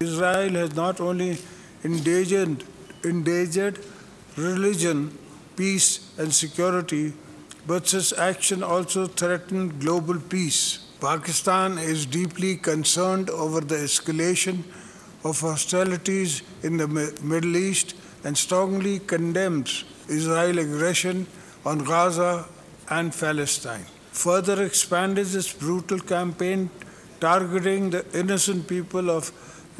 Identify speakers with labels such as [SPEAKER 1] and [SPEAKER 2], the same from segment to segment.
[SPEAKER 1] Israel has not only endangered religion, peace and security, but its action also threatened global peace. Pakistan is deeply concerned over the escalation of hostilities in the Middle East and strongly condemns Israel's aggression on Gaza and Palestine. Further expanded its brutal campaign targeting the innocent people of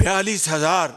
[SPEAKER 2] 42,000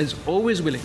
[SPEAKER 3] is always willing।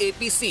[SPEAKER 4] APC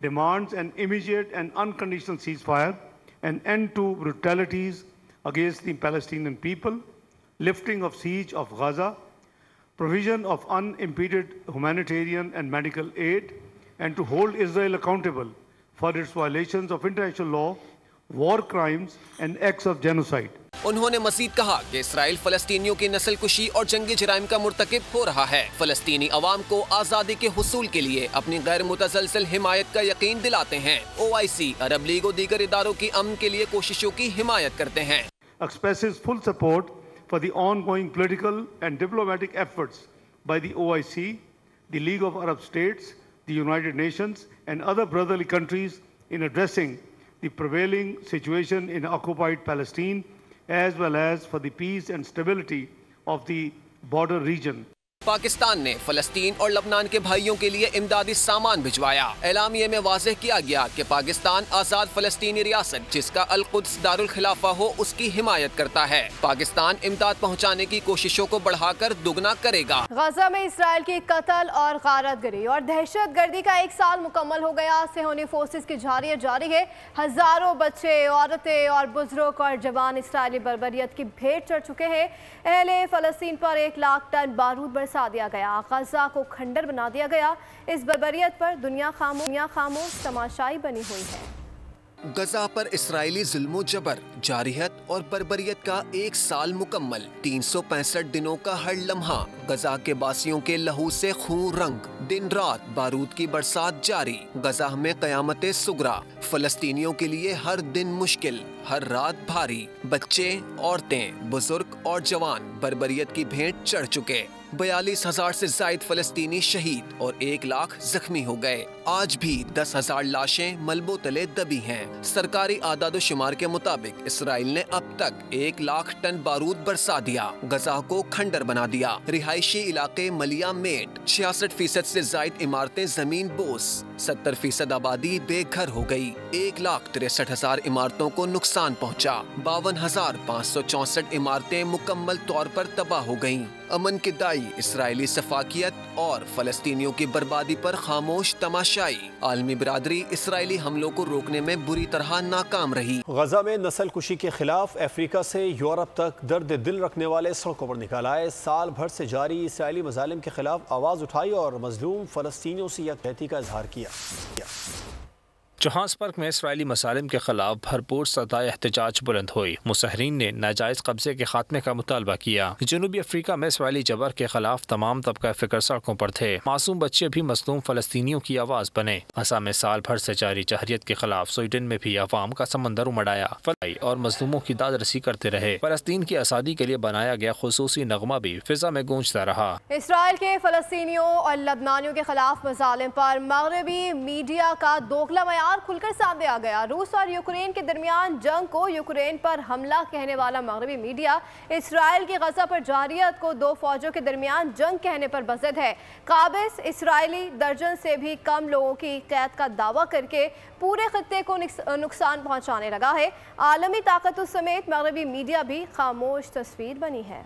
[SPEAKER 5] Demands an immediate and unconditional ceasefire, an end to brutalities against the Palestinian people, lifting of siege of Gaza, provision of unimpeded humanitarian and medical aid, and to hold Israel accountable for its violations of international law, war crimes, and acts of genocide.
[SPEAKER 4] انہوں نے مزید کہا کہ اسرائیل فلسطینیوں کی نسل کشی اور جنگی جرائم کا مرتکب ہو رہا ہے. فلسطینی عوام کو آزادی کے حصول کے لیے اپنی غیر متزلزل حمایت کا یقین دلاتے ہیں. OIC عرب لیگ اور دیگر اداروں کی امن کے لیے کوششوں کی حمایت کرتے ہیں.
[SPEAKER 5] Expresses full support for the ongoing political and diplomatic efforts by the OIC, the League of Arab States, the United Nations and other brotherly countries in addressing the prevailing situation in occupied Palestine, as well as for the peace and stability of the border region.
[SPEAKER 4] Pakistan نے فلسطین اور لبنان کے بھائیوں کے لیے امدادی سامان بھجوایا. اعلامیے میں واضح کیا گیا کہ پاکستان آزاد فلسطینی ریاست جس کا القدس دارالخلافہ ہو اس کی حمایت کرتا ہے. پاکستان امداد پہنچانے کی کوششوں کو بڑھا کر دگنا کرے گا.
[SPEAKER 6] غزہ میں اسرائیل کی قتل اور غارت گری اور دہشت گردی کا 1 سال مکمل ہو گیا. صہیونی فورسز کی جاری ہے. ہزاروں بچے، عورتیں اور بزرگ اور جوان اسرائیلی بربریت کی بھیٹ چڑھ چکے ہیں. اہل فلسطین پر 1 لاکھ ٹن بارود برسا دیا گیا. غزہ کو کھنڈر بنا دیا گیا. اس بربریت پر دنیا خاموش تماشائی بنی ہوئی ہے.
[SPEAKER 4] غزہ پر اسرائیلی ظلم و جبر، جارحیت اور بربریت کا 1 سال مکمل. 365 دنوں کا ہر لمحہ غزہ کے باسیوں کے لہو سے خون رنگ. دن رات بارود کی برسات جاری. غزہ میں قیامت صغریٰ. فلسطینیوں کے لیے ہر دن مشکل، ہر رات بھاری. بچے، عورتیں، بزرگ اور جوان بربریت کی بھیٹ چڑھ چکے. 42,000 سے زائد فلسطینی شہید اور 1 لاکھ زخمی ہو گئے. آج بھی 10,000 لاشیں ملبوں تلے دبی ہیں. سرکاری اعداد و شمار کے مطابق اسرائیل نے اب تک 1 لاکھ ٹن بارود برسا دیا. غزہ کو کھنڈر بنا دیا. رہائشی علاقے ملیا میٹ. 66% سے زائد عمارتیں زمین بوس. 70% آبادی بے گھر ہو گئی. 1,63,000 عمارتوں کو نقصان پہنچا. 52,564 عمارتیں مکمل طور پر تباہ ہو گئیں. امن کی دائی اسرائیلی سفاکیت اور فلسطینیوں کی بربادی پر خاموش تماشائی. عالمی برادری اسرائیلی حملوں کو روکنے میں بری طرح ناکام رہی.
[SPEAKER 7] غزہ میں نسل کشی کے خلاف افریقہ سے یورپ تک درد دل رکھنے والے سڑکوں پر نکال آئے. سال بھر سے جاری اسرائیلی مظالم کے خلاف آواز اٹھائی اور مظلوم فلسطینیوں سے یکجہتی کا اظہار کیا.
[SPEAKER 8] جوہانسبرگ میں اسرائیلی مظالم کے خلاف بھرپور صدائے احتجاج بلند ہوئی. مظاہرین نے ناجائز قبضے کے خاتمے کا مطالبہ کیا. جنوبی افریقہ میں اسرائیلی جبر کے خلاف تمام طبقہ فکر سڑکوں پر تھے. معصوم بچے بھی مظلوم فلسطینیوں کی آواز بنے. غزہ میں سال بھر سے جاری جارحیت کے خلاف سویڈن میں بھی عوام کا سمندر امڑ آیا. فلائی اور مظلوموں کی داد رسی کرتے رہے. فلسطین کی آزادی کے لیے بنایا گیا خصوصی نغمہ بھی فضا میں گونجتا رہا.
[SPEAKER 6] اسرائیل کے فلسطینیوں اور لبنانیوں کے خلاف مظالم پر مغربی میڈیا کا دوگلا معیار کھل کر سامنے آ گیا. روس اور یوکرین کے درمیان جنگ کو یوکرین پر حملہ کہنے والا مغربی میڈیا اسرائیل کی غزہ پر جارحیت کو 2 فوجوں کے درمیان جنگ کہنے پر بضد ہے. قابض اسرائیلی درجن سے بھی کم لوگوں کی قید کا دعویٰ کر کے پورے خطے کو نقصان پہنچانے لگا ہے. عالمی طاقتوں سمیت مغربی میڈیا بھی خاموش تصویر بنی ہے.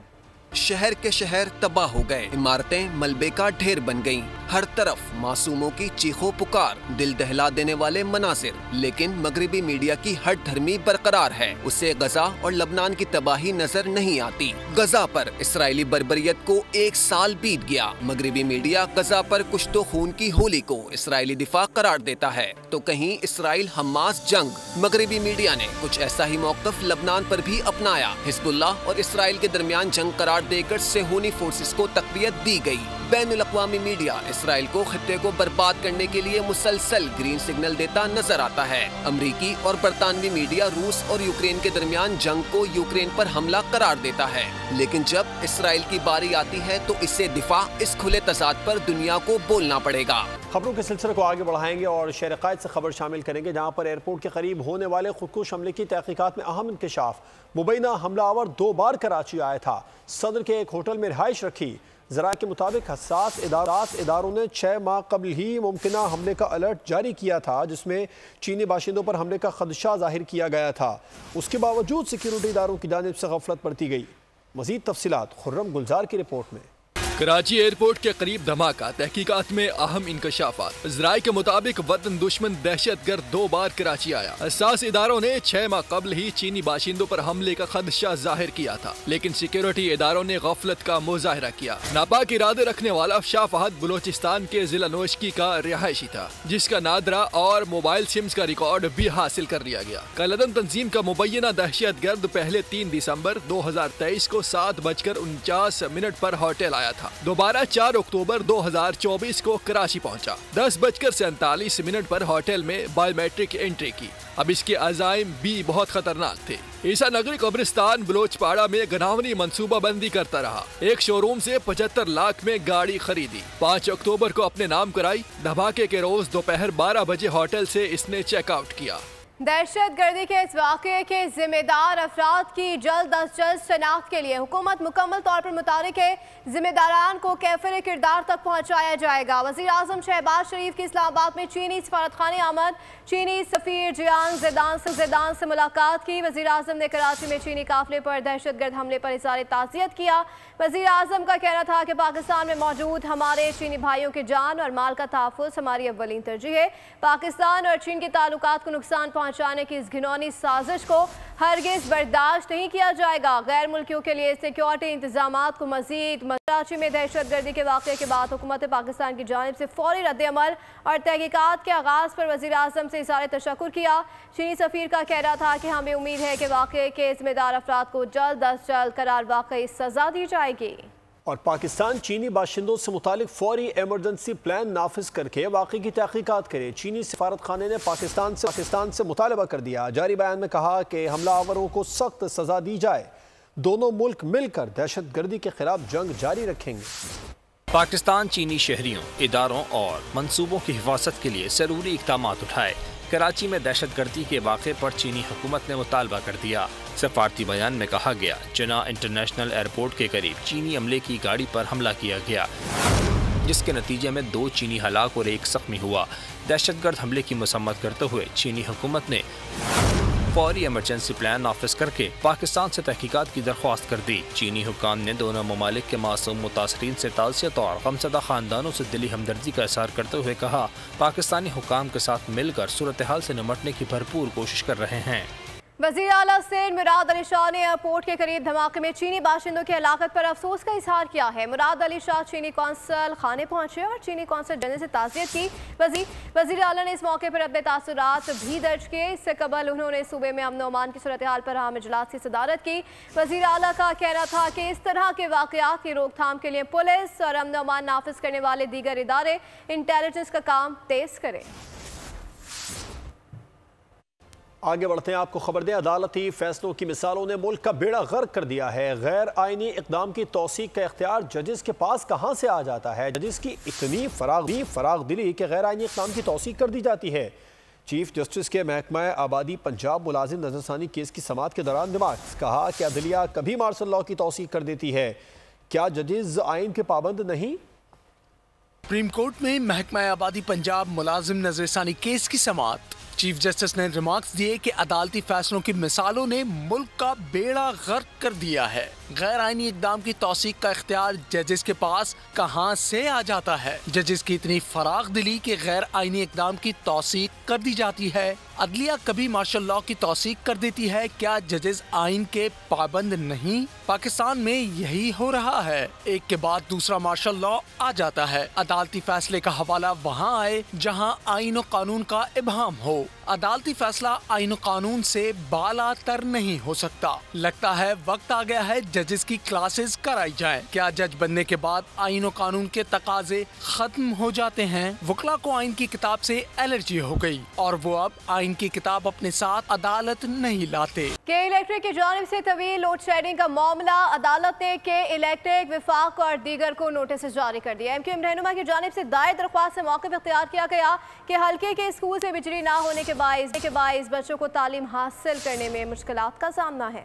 [SPEAKER 4] شہر کے شہر تباہ ہو گئے. عمارتیں ملبے کا ڈھیر بن گئیں. ہر طرف معصوموں کی چیخو پکار، دل دہلا دینے والے مناظر. لیکن مغربی میڈیا کی ہٹ دھرمی برقرار ہے. اسے غزہ اور لبنان کی تباہی نظر نہیں آتی. غزہ پر اسرائیلی بربریت کو 1 سال بیت گیا. مغربی میڈیا غزہ پر کشت و خون کی ہولی کو اسرائیلی دفاع قرار دیتا ہے تو کہیں اسرائیل حماس جنگ. مغربی میڈیا نے کچھ ایسا ہی موقف لبنان پر بھی اپنایا. حزب اللہ اور اسرائیل کے درمیان جنگ قرار دے کر صہیونی فورسز کو تقویت دی گئی. بین الاقوامی میڈیا اسرائیل کو خطے کو برباد کرنے کے لیے مسلسل گرین سگنل دیتا نظر آتا ہے. امریکی اور برطانوی میڈیا روس اور یوکرین کے درمیان جنگ کو یوکرین پر حملہ قرار دیتا ہے. لیکن جب اسرائیل کی باری آتی ہے تو اسے دفاع اس کھلے تضاد پر دنیا کو بولنا پڑے گا.
[SPEAKER 7] خبروں کے سلسلے کو آگے بڑھائیں گے اور شہر قائد سے خبر شامل کریں گے جہاں پر ایئرپورٹ کے قریب ہونے والے خودکش حملے کی تحقیقات میں اہم انکشاف. مبینہ حملہ آور 2 بار کراچی آیا تھا. صدر کے ایک ہوٹل میں رہائش رکھی. ذرائع کے مطابق حساس اداروں نے 6 ماہ قبل ہی ممکنہ حملے کا الرٹ جاری کیا تھا جس میں چینی باشندوں پر حملے کا خدشہ ظاہر کیا گیا تھا. اس کے باوجود سیکیورٹی اداروں کی جانب سے غفلت برتی گئی. مزید تفصیلات خرم گلزار کی رپورٹ میں.
[SPEAKER 9] کراچی ایئرپورٹ کے قریب دھماکہ، تحقیقات میں اہم انکشافات۔ ذرائع کے مطابق وطن دشمن دہشت گرد 2 بار کراچی آیا۔ حساس اداروں نے 6 ماہ قبل ہی چینی باشندوں پر حملے کا خدشہ ظاہر کیا تھا، لیکن سیکیورٹی اداروں نے غفلت کا مظاہرہ کیا۔ ناپاک ارادے رکھنے والا شاہ فہد بلوچستان کے ضلع نوشکی کا رہائشی تھا، جس کا نادرہ اور موبائل سمز کا ریکارڈ بھی حاصل کر لیا گیا۔ کالعدم تنظیم کا مبینہ دہشت گرد پہلے 3 دسمبر 2023 کو 7:49 پر ہوٹل آیا تھا، دوبارہ 4 اکتوبر 2024 کو کراچی پہنچا، 10:47 پر ہوٹل میں بایو میٹرک انٹری کی۔ اب اس کے عزائم بھی بہت خطرناک تھے۔ عیسیٰ نگری قبرستان بلوچ پاڑا میں گناونی منصوبہ بندی کرتا رہا، ایک شو روم سے 75 لاکھ میں گاڑی خریدی، 5 اکتوبر کو اپنے نام کرائی، دھماکے کے روز دوپہر 12 بجے ہوٹل سے اس نے چیک آؤٹ کیا۔
[SPEAKER 6] دہشت گردی کے اس واقعے کے ذمہ دار افراد کی جلد از جلد شناخت کے لیے حکومت مکمل طور پر متحرک ہے۔ ذمہ داران کو کیفر کردار تک پہنچایا جائے گا۔ وزیر اعظم شہباز شریف کی اسلام آباد میں چینی سفارتخانے آمد، چینی سفیر جیانگ زیدان سے ملاقات کی۔ وزیر اعظم نے کراچی میں چینی قافلے پر دہشت گرد حملے پر اظہار تعزیت کیا۔ وزیر اعظم کا کہنا تھا کہ پاکستان میں موجود ہمارے چینی بھائیوں کے جان اور مال کا تحفظ ہماری اولین ترجیح ہے۔ پاکستان اور چین کے تعلقات کو نقصان پہنچانے کی اس گھنونی سازش کو ہرگز برداشت نہیں کیا جائے گا۔ غیر ملکیوں کے لیے سیکیورٹی انتظامات کو مزید کراچی میں دہشت گردی کے واقعے کے بعد حکومت پاکستان کی جانب سے فوری رد عمل اور تحقیقات کے آغاز پر وزیر اعظم سے اظہار تشکر کیا۔ چینی سفیر کا کہنا تھا کہ ہمیں امید ہے کہ واقعے کے ذمہ دار افراد کو جلد از جلد قرار واقعی سزا دی جائے گی۔
[SPEAKER 7] اور پاکستان چینی باشندوں سے متعلق فوری ایمرجنسی پلان نافذ کر کے واقعے کی تحقیقات کرے۔ چینی سفارت خانے نے پاکستان سے مطالبہ کر دیا۔ جاری بیان میں کہا کہ حملہ آوروں کو سخت سزا دی جائے، دونوں ملک مل کر دہشت گردی کے خلاف جنگ جاری رکھیں گے۔
[SPEAKER 8] پاکستان چینی شہریوں، اداروں اور منصوبوں کی حفاظت کے لیے ضروری اقدامات اٹھائے۔ کراچی میں دہشت گردی کے واقعے پر چینی حکومت نے مطالبہ کر دیا۔ سفارتی بیان میں کہا گیا، جناح انٹرنیشنل ایئرپورٹ کے قریب چینی عملے کی گاڑی پر حملہ کیا گیا، جس کے نتیجے میں 2 چینی ہلاک اور 1 زخمی ہوا۔ دہشت گرد حملے کی مذمت کرتے ہوئے چینی حکومت نے فوری ایمرجنسی پلان نافذ کر کے پاکستان سے تحقیقات کی درخواست کر دی۔ چینی حکام نے دونوں ممالک کے معصوم متاثرین سے تعزیت اور غمزدہ خاندانوں سے دلی ہمدردی کا اظہار کرتے ہوئے کہا، پاکستانی حکام کے ساتھ مل کر صورتحال سے نمٹنے کی بھرپور کوشش کر رہے ہیں۔
[SPEAKER 6] وزیر اعلیٰ سندھ مراد علی شاہ نے ایئرپورٹ کے قریب دھماکے میں چینی باشندوں کی ہلاکت پر افسوس کا اظہار کیا ہے۔ مراد علی شاہ چینی قونصل خانے پہنچے اور چینی قونصل جنرل سے تعزیت کی۔ وزیر اعلیٰ نے اس موقع پر اپنے تاثرات بھی درج کیے۔ اس سے قبل انہوں نے صوبے میں امن و امان کی صورتحال پر عام اجلاس کی صدارت کی۔ وزیر اعلیٰ کا کہنا تھا کہ اس طرح کے واقعات کی روک تھام کے لیے پولیس اور امن و امان نافذ کرنے والے دیگر ادارے انٹیلیجنس کا کام تیز کریں۔
[SPEAKER 7] آگے بڑھتے ہیں، آپ کو خبر دیں، عدالتی فیصلوں کی مثالوں نے ملک کا بیڑا غرق کر دیا ہے۔ غیر آئینی اقدام کی توثیق کا اختیار ججز کے پاس کہاں سے آ جاتا ہے؟ ججز کی اتنی فراغ دلی کہ غیر آئینی اقدام کی توثیق کر دی جاتی ہے۔ چیف جسٹس کے محکمہ آبادی پنجاب ملازم نظر ثانی کیس کی سماعت کے دوران ریمارکس، کہا کہ عدلیہ کبھی مارشل لاء کی توثیق کر دیتی ہے، کیا ججز آئین کے پابند نہیں؟
[SPEAKER 10] سپریم کورٹ میں محکمہ آبادی پنجاب ملازم نظر ثانی کیس کی سماعت۔ چیف جسٹس نے ریمارکس دیے کہ عدالتی فیصلوں کی مثالوں نے ملک کا بیڑا غرق کر دیا ہے۔ غیر آئینی اقدام کی توثیق کا اختیار ججز کے پاس کہاں سے آ جاتا ہے؟ ججز کی اتنی فراغ دلی کہ غیر آئینی اقدام کی توثیق کر دی جاتی ہے۔ عدلیہ کبھی مارشل لاء کی توثیق کر دیتی ہے، کیا ججز آئین کے پابند نہیں؟ پاکستان میں یہی ہو رہا ہے، ایک کے بعد دوسرا مارشل لاء آ جاتا ہے۔ عدالتی فیصلے کا حوالہ وہاں آئے جہاں آئین و قانون کا ابہام ہو۔ عدالتی فیصلہ آئین و قانون سے بالا تر نہیں ہو سکتا۔ لگتا ہے وقت آ گیا ہے ججز کی کلاسز کرائی جائیں۔ کیا جج بننے کے بعد آئین و قانون کے تقاضے ختم ہو جاتے ہیں؟ وکلا کو آئین کی کتاب سے الرجی ہو گئی اور وہ اب آئین کی کتاب اپنے ساتھ عدالت نہیں لاتے۔
[SPEAKER 6] کے الیکٹرک کی جانب سے طویل لوڈ شیڈنگ کا معاملہ، عدالت نے کے الیکٹرک وفاق اور دیگر کو نوٹس جاری کر دیا۔ MQM رہنما کی جانب سے دائر درخواست سے موقف اختیار کیا گیا کہ حلقے کے اسکول سے بجلی نہ ہونے کے باعث بچوں کو تعلیم حاصل کرنے میں مشکلات کا سامنا ہے۔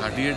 [SPEAKER 11] 38